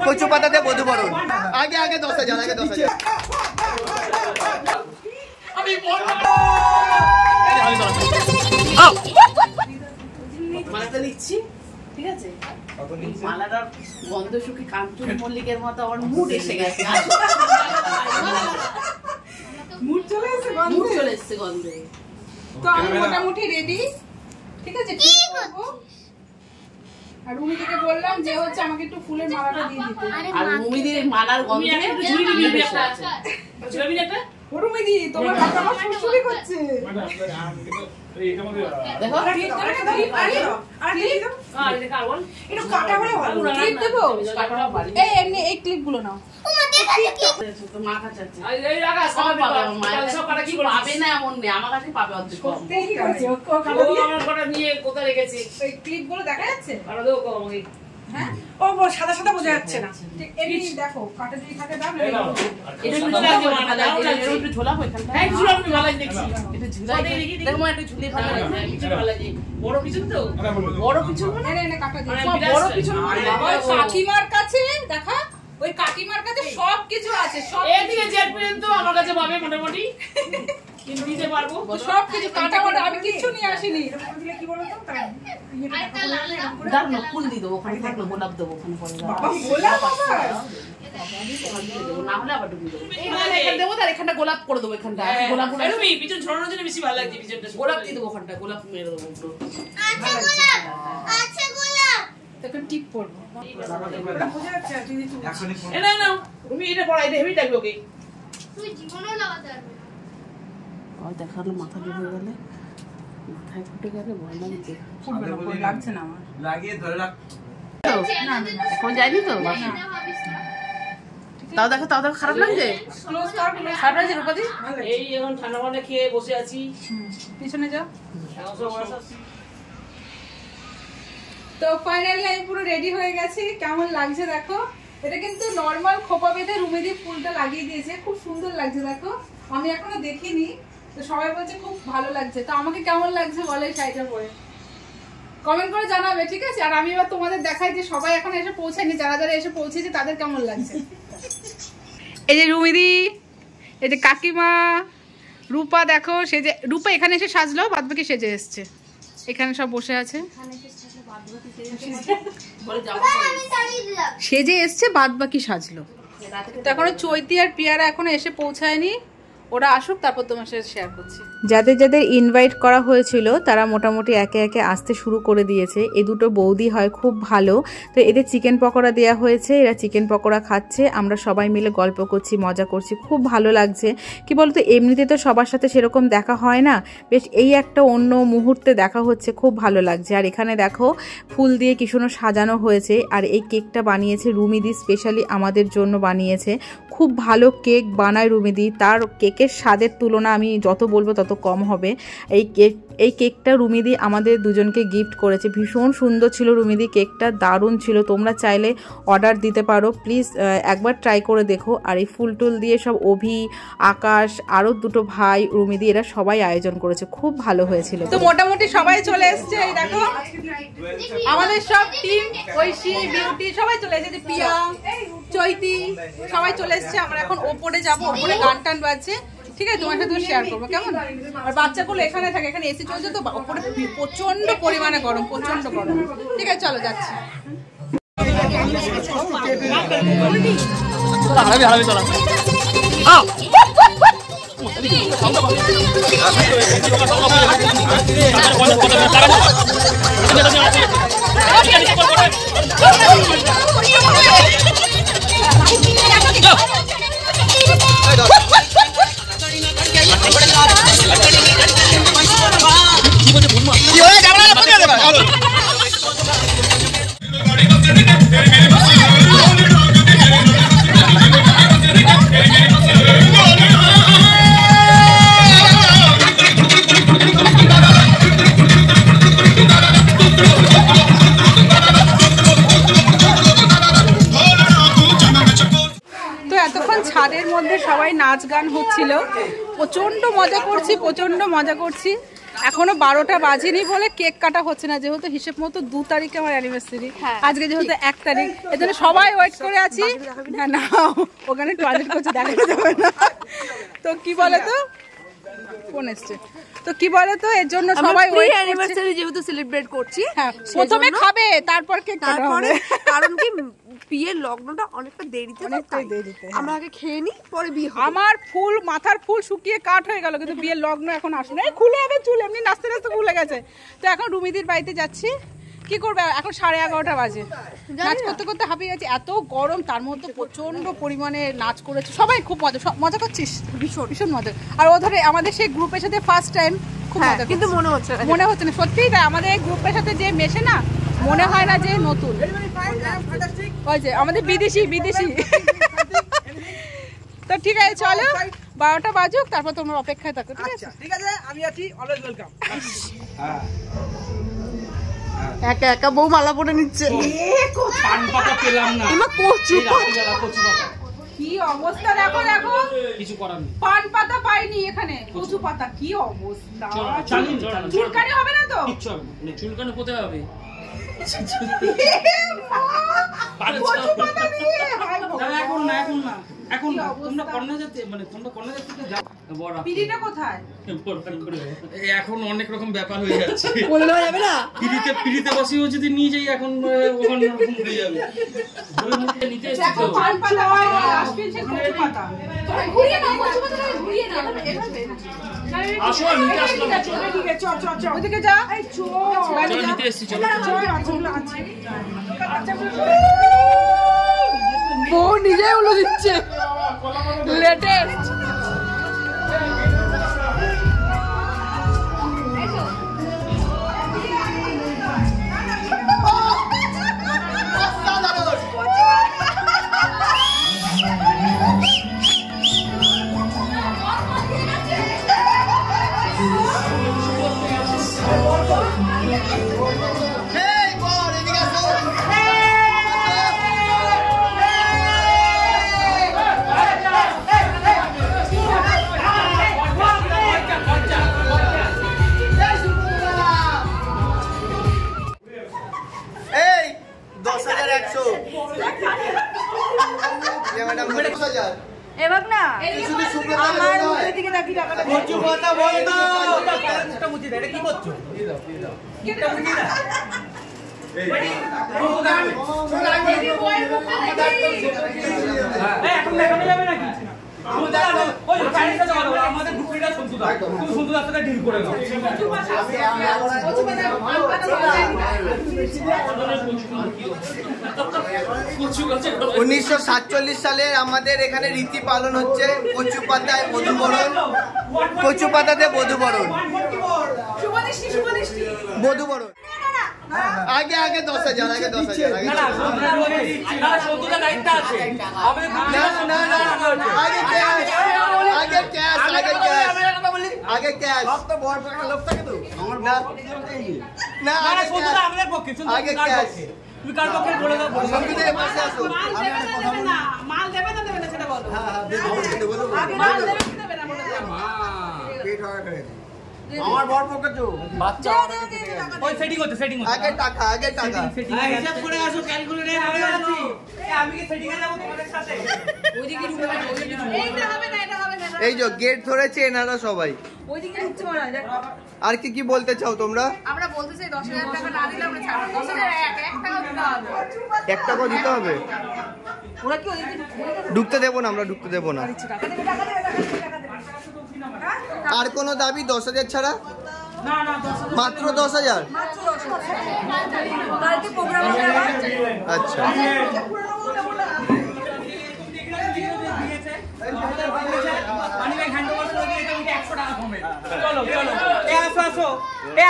কচু পাতাতে মধু বরণ। আগে আগে 10,000 আগে 10,000। আমি মালাটা নিচ্ছি, ঠিক আছে? মালাটার গন্ধ শুকি কাঞ্চন মল্লিকের মতো আমার মুড এসে গেছে। মুড চলে এসেছে গন্ধে। তো আমি মোটামুটি রেডি, ঠিক আছে? আর রুমিদিকে বললাম যে হচ্ছে আমাকে একটু ফুলের মালাটা দিয়ে দিতে। আর রুমিদির মালার গন্ধে একটু ঝুড়ি দিয়ে বেশি আছে। ঝুড়ি একটা রুমিদি তোমার হাতে আমার সুসুরি করছে। দেখো আর দিয়ে দাও। এটা কারবন এটা কাটা হলে ভালো। ক্লিপ দেবো? এই এমনি এই ক্লিপগুলো নাও। মা কাছে আছে। এই রাখা সব পাবে। মায়ের সব কাটা কি করে পাবে না এমন নেই, আমার কাছে পাবে অর্ধেক। ঠিক আছে, ও কাটা দিয়ে আমার কটা নিয়ে কোথায় রেখেছি? এই ক্লিপগুলো দেখা যাচ্ছে? কাটা দাও কো আমাকে। হ্যাঁ, ও সাদা সাদা বোঝা যাচ্ছে না। ঠিক এমনি দেখো, কাটা যদি থাকে দাও না। এটা ঝুলা দিয়ে মালা দাও, এটা একটু ঝোলাবো এখানটা। এই ঝুলা আমি ভালো দেখছি। এটা ঝুলা দেখো, একটু ঝুলি ভালো লাগে। পিছন ভালো লাগে। বড় পিছন তো? বড় পিছন মানে এনে কাটা দিয়ে। বড় পিছন মানে কাকিমার কাছে দেখা, ওই কাকিমার কাছে সব কিছু আছে। সব এদিকে জেট পর্যন্ত আমার কাছে পাবে মোটামুটি। কিন্তু দিতে পারবো সব কিছু। কাটা বড় আমি কিছু নিয়ে আসিনি। এরকম দিলে কি বলো তো? তাই দাও না, ফুল দি দেবো ওখানে, থাক না, গোলাপ দেবো ওখানে পরে। বাবা গোলাপ বাবা না হলে আবার ডুবিয়ে দেবো। এখানে দেবো, তার এখানটা গোলাপ করে দেবো। এখানটা গোলাপ গুলো তুমি পিছন ছড়ানোর জন্য বেশি ভালো লাগছে। পিছনটা গোলাপ দিয়ে দেবো, ওখানটা গোলাপ মেরে দেবো একটু। আচ্ছা গোলাপ, আচ্ছা গোলাপ। তখন টিপ পড়বো। এটা বোঝা যাচ্ছে তুই এখনই ফোন। না না তুমি এটা পড়া, এটা হেভি লাগবে ওকে। তুই জীবনও লাগাতে পারবে না। আর দেখালো মাথা দিয়ে হয়ে গেলে, মাথায় ফুটে গেলে ভয় লাগছে। ফুটবে না, ভয় লাগছে না আমার। লাগিয়ে ধরে রাখ। না না এখন যাইনি তো। তাও দেখো খারাপ লাগছে। খারাপ লাগছে রূপাদি? এই এখন ঠান্ডা পানি খেয়ে বসে আছি। পিছনে যাও। তো ফাইনালি আমি পুরো রেডি হয়ে গেছি। কেমন লাগছে দেখো। এটা কিন্তু নরমাল খোপা বেঁধে রুমিদি ফুলটা লাগিয়ে দিয়েছে, খুব সুন্দর লাগছে দেখো। আমি এখনো দেখিনি, তো সবাই বলছে খুব ভালো লাগছে। তো আমাকে কেমন লাগছে বলো এই শাড়িটা পরে, কমেন্ট করে জানাবে, ঠিক আছে? আর আমি এবার তোমাদের দেখাই যে সবাই এখন এসে পৌঁছায়নি, যারা যারা এসে পৌঁছেছে তাদের কেমন লাগছে। এই যে রুমিদি, এই যে কাকিমা, রূপা দেখো সেজে। রূপা এখানে এসে সাজলো, বাদবাকি সেজে এসছে। এখানে সব বসে আছে, সেজে এসছে, বাদবাকি সাজলো। তো এখনো চৈতি আর পিয়ারা এখনো এসে পৌঁছায়নি, ওরা আসুক তারপর তোমার সাথে শেয়ার করছি। যাদের যাদের ইনভাইট করা হয়েছিল তারা মোটামুটি একে একে আসতে শুরু করে দিয়েছে। এই দুটো বৌদি হয় খুব ভালো। তো এদের চিকেন পকোড়া দেওয়া হয়েছে, এরা চিকেন পকোড়া খাচ্ছে, আমরা সবাই মিলে গল্প করছি, মজা করছি, খুব ভালো লাগছে। কি বলতো, এমনিতে তো সবার সাথে সেরকম দেখা হয় না, বেশ এই একটা অন্য মুহূর্তে দেখা হচ্ছে, খুব ভালো লাগছে। আর এখানে দেখো ফুল দিয়ে কি সুন্দর সাজানো হয়েছে। আর এই কেকটা বানিয়েছে রুমিদি, স্পেশালি আমাদের জন্য বানিয়েছে। খুব ভালো কেক বানায় রুমিদি, তার কেকের স্বাদের তুলনা আমি যত বলবো তত কম হবে। এই কেকটা রুমিদি আমাদের দুজনকে গিফট করেছে, ভীষণ সুন্দর ছিল রুমিদি, কেকটা দারুণ ছিল। তোমরা চাইলে অর্ডার দিতে পারো, প্লিজ একবার ট্রাই করে দেখো। আর এই ফুল টুল দিয়ে সব অভি, আকাশ, আরও দুটো ভাই, রুমিদি, এরা সবাই আয়োজন করেছে, খুব ভালো হয়েছিল। তো মোটামুটি সবাই চলে এসছে, এই দেখো আমাদের সব টিম, ঐশী, বিউটি সবাই চলে এসেছে, পিয়া, চৈতি সবাই চলে এসছে। আমরা এখন ওপরে যাবো, ওপরে গান টান বাজছে, ঠিক আছে? তোমার সাথে শেয়ার করবো কেমন। আর বাচ্চাগুলো এখানে থাকে, এখানে এসি চলছে, তো ওপরে প্রচন্ড পরিমাণে গরম, প্রচন্ড গরম। ঠিক আছে চলো যাচ্ছি। ছাদের মধ্যে সবাই নাচ গান হচ্ছিল, প্রচন্ড মজা করছি, প্রচন্ড মজা করছি। এখনো 12টা বাজেনি বলে কেক কাটা হচ্ছে না, যেহেতু হিসেব মতো 2 তারিখে আমার অ্যানিভার্সারি, আজকে যেহেতু 1 তারিখ, এজন্য সবাই ওয়েট করে আছি। হ্যাঁ না, ওখানে টয়লেট করছে, দেখা যাবে না। তো কি বলে তো ফোন এসছে, তো কি বলে তো এর জন্য সবাই ওই অ্যানিভার্সারি যেহেতু সেলিব্রেট করছি, হ্যাঁ প্রথমে খাবে তারপর কেক কাটা হবে। কারণ কি বিয়ের লগ্নটা অনেকটা দেরিতে, আমরা আগে খেয়ে নি পরে বিয়ে হবে। আমার ফুল মাথার ফুল শুকিয়ে কাট হয়ে গেল, কিন্তু বিয়ের লগ্ন এখন আসলে খুলে যাবে চুল, এমনি নাচতে নাচতে খুলে গেছে। তো এখন রুমিদির বাড়িতে যাচ্ছি, কি করবে এখন 11:30 বাজে, নাচ করতে করতে হাঁপিয়ে গেছে, এত গরম, তার মধ্যে প্রচন্ড পরিমাণে নাচ করেছে সবাই, খুব মজা করছিস, ভীষণ মজা। আর ও ধরে আমাদের সেই গ্রুপের সাথে ফার্স্ট টাইম, খুব মজা, কিন্তু মনে হচ্ছে না সত্যিই তাই, আমাদের গ্রুপের সাথে যে মেশে না মনে হয় না যে নতুন, ওই যে আমাদের বিদেশি। তো ঠিক আছে চলো, 12টা বাজুক, তারপর তোমার অপেক্ষায় থাকো, ঠিক আছে? ঠিক আছে, আমি আছি, অলওয়েজ ওয়েলকাম। একা একা বউ মালা পরে নিচ্ছে। পান পাতা পেলাম না, কি অবস্থা দেখো, কিছু করার নেই, পান পাতা পাইনি এখানে, কচু পাতা, কি অবস্থা। চুলকানি হবে না তো? কিচ্ছু হবে না, চুলকানি কোথায় হবে? এখন না তোমরা কন্যা যাতে, মানে তোমরা কন্যা যাতে যাও, বড়া পিড়িটা কোথায়? এখন অনেক রকম ব্যাপার হয়ে যাচ্ছে, বললে যাবে না, পিড়িতে বসিও যদি নিয়ে যাই এখন ওখানে রকম হয়ে যাবে। নিতে এসেছি তো, পান পাতা হয়, আসবেন সে কচু পাতা, ঘুরিয়ে নাও, কচু পাতা ঘুরিয়ে নাও, এভাবে আসো নিতে আসলাম, ঠিক আছে, চল ওদিকে যা, এই চল নিতে এসেছি, চলো বউ নিজে উলো দিচ্ছে, লেটেস্ট। এবার না আমার মুখের দিকে তাকিয়ে টাকাটা কচু পাতা বন্ধ, এটা মুছি দে, এটা কি করছো? এটা মুছি দে। এখন দেখানো যাবে নাকি? ওই প্যারিসে যাওয়া আমাদের গ্রুপটা সন্তুদা, তুমি সন্তুদার সাথে ডিল করে নাও। 1947 সালে আমাদের এখানে রীতি পালন হচ্ছে কচু পাতায় বধূবরণ, কচু পাতাতে বধূবরণ, বধূবরণ। আগে 10,000, আগে 10,000, আগে না সন্তুদার দায়িত্ব আছে, আমাদের আগে ক্যাশ, আগে ক্যাশ সব তো বড় টাকা লোক থাকে তো আমার না আগে সন্তুদা আমাদের পক্ষে, আগে ক্যাশ। তুমি কার পক্ষে বলে দাও, সঙ্গীদের পাশে আসো। মাল দেবে না সেটা বলো। হ্যাঁ দেবো। আগে মাল দেবে কি দেবে না বলে দাও। পেট হয় করে আমার বড় পক্ষে তো বাচ্চা ওই সেটিং হচ্ছে আগে টাকা হিসাব করে আসো, ক্যালকুলেটর আমি আছি, আমি কি সেটিং এ যাব তোমাদের সাথে? ওইদিকে রুমে এইটা হবে না, এটা হবে না। এই যে গেট ধরেছে এনারা সবাই, ওইদিকে ঢুকছে মনে হয়। আর কি বলতে চাও তোমরা? আমরা বলতে চাই 10,000 টাকা না দিলে আমরা ছাড়ব, 10,000 1 টাকা দিতে হবে, 1 টাকা দিতে হবে। ওরা কি ওইদিকে ঢুকতে দেবো না, আমরা ঢুকতে দেবো না। টাকা দেবে। আর কোনো দাবি 10,000 ছাড়া? না মাত্র 10,000। কালকে প্রোগ্রাম আছে আচ্ছা মানিব্যাগ হ্যান্ডওভার করে দিয়ে এটা 100 টাকা কমে। চলো আসো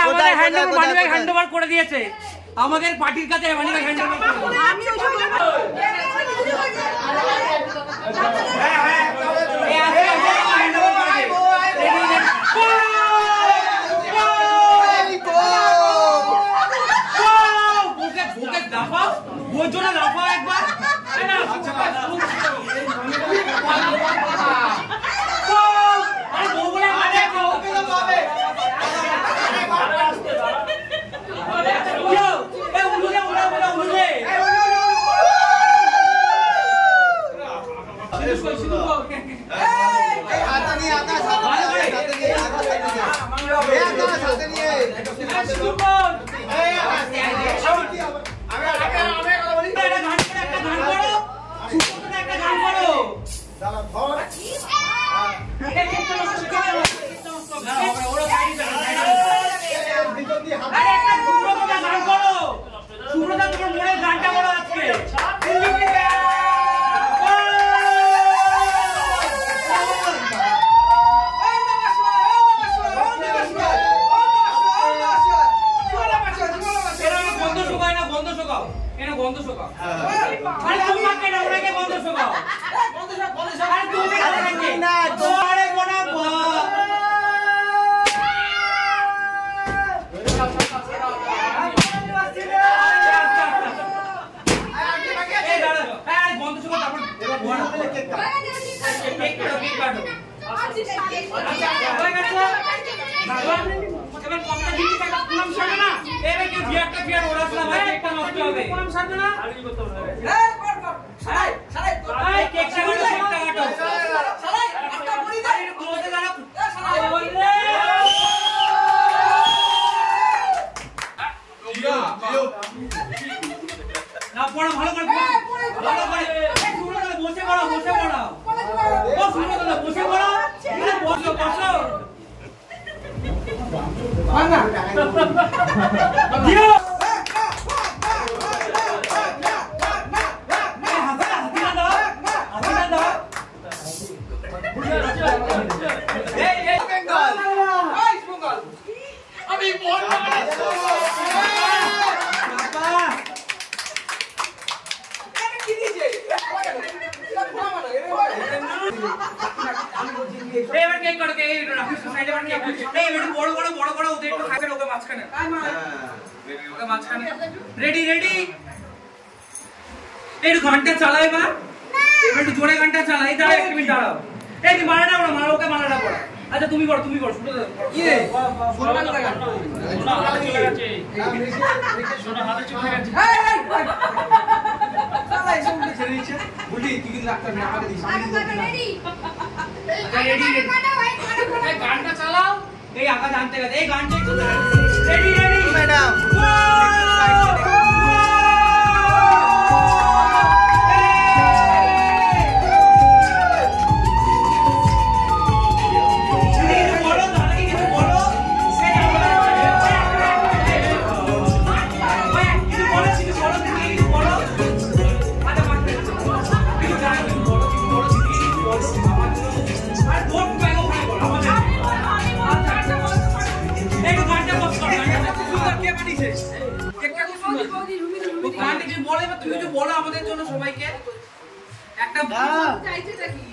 আমাদের হ্যান্ডওভার মানিব্যাগ হ্যান্ডওভার করে দিয়েছে, আমাদের পার্টির কাছে মানিব্যাগ হ্যান্ডওভার করে দিয়েছে। আমি ওই সব रेडी रेडी एक घंटा चला এবার এবার একটু জোরে ঘন্টা চলা এই দাঁড়া 1 মিনিট দাঁড়াও এই দি মারাটা পড়া মারা ওকে মারাটা পড়া আচ্ছা তুমি করো শুরু দাও কি রে সোনা হাতে চলে গেছে সোনা হাতে চলে গেছে চলা এই সব ছেড়ে দিচ্ছে বুঝি তুই কি লাগতে না আমাকে দিস রেডি রেডি এই গানটা চালাও এই আকা জানতে গেছে এই গানটা একটু ready ready madam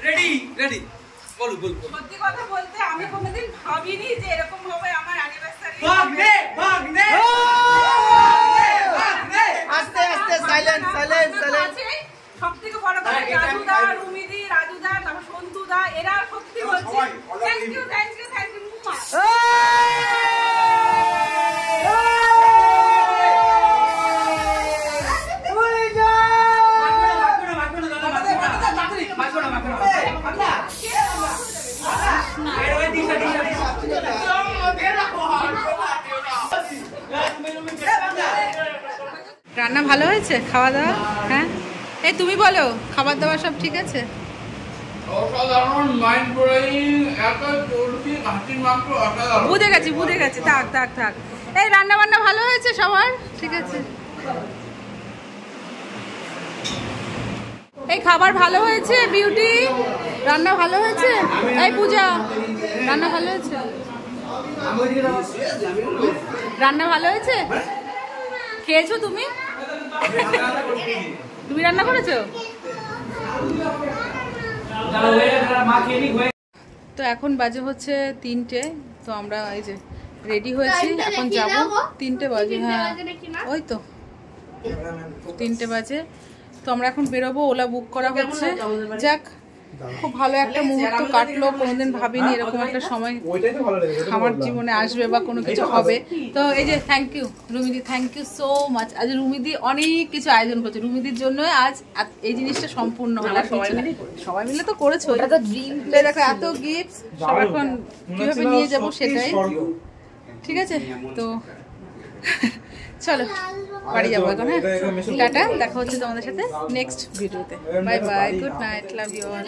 ready ready বলো সত্যি কথা বলতে আমি কোনোদিন ভাবিনি যে এরকম হবে আমার অ্যানিভার্সারি ভাগনে আস্তে আস্তে সাইলেন্ট সবথেকে বড় কথা রাজুদা রুমিদি রাজুদা তারপর সন্তুদা এরা সত্যি বলছে থ্যাংক ইউ রান্না ভালো হয়েছে খাওয়া দাওয়া হ্যাঁ এই তুমি বলো খাবার দাবার সব ঠিক আছে বুঝে গেছি থাক এই রান্না বান্না ভালো হয়েছে সবার ঠিক আছে এই খাবার ভালো হয়েছে বিউটি রান্না ভালো হয়েছে এই পূজা রান্না ভালো হয়েছে রান্না ভালো হয়েছে খেয়েছো তুমি রান্না করেছো তো এখন বাজে হচ্ছে 3টে তো আমরা এই যে রেডি হয়েছি এখন যাব 3টে বাজে হ্যাঁ ওই তো 3টে বাজে তো আমরা এখন বেরোবো ওলা বুক করা হচ্ছে যাক খুব ভালো একটা মুহূর্ত কাটলো কোনোদিন ভাবিনি এরকম একটা সময় আমার জীবনে আসবে বা কোনো কিছু হবে তো এই যে থ্যাংক ইউ রুমিদি থ্যাংক ইউ সো মাচ আজ রুমিদি অনেক কিছু আয়োজন করছে রুমিদির জন্য আজ এই জিনিসটা সম্পূর্ণ হলো সবাই মিলে তো করেছো দেখো এত গিফট সব এখন কিভাবে নিয়ে যাবো সেটাই ঠিক আছে তো চলো বাড়ি যাবো এখন। হ্যাঁ টাটা, দেখা হচ্ছে তোমাদের সাথে নেক্সট ভিডিওতে। Bye bye, good night, love you all.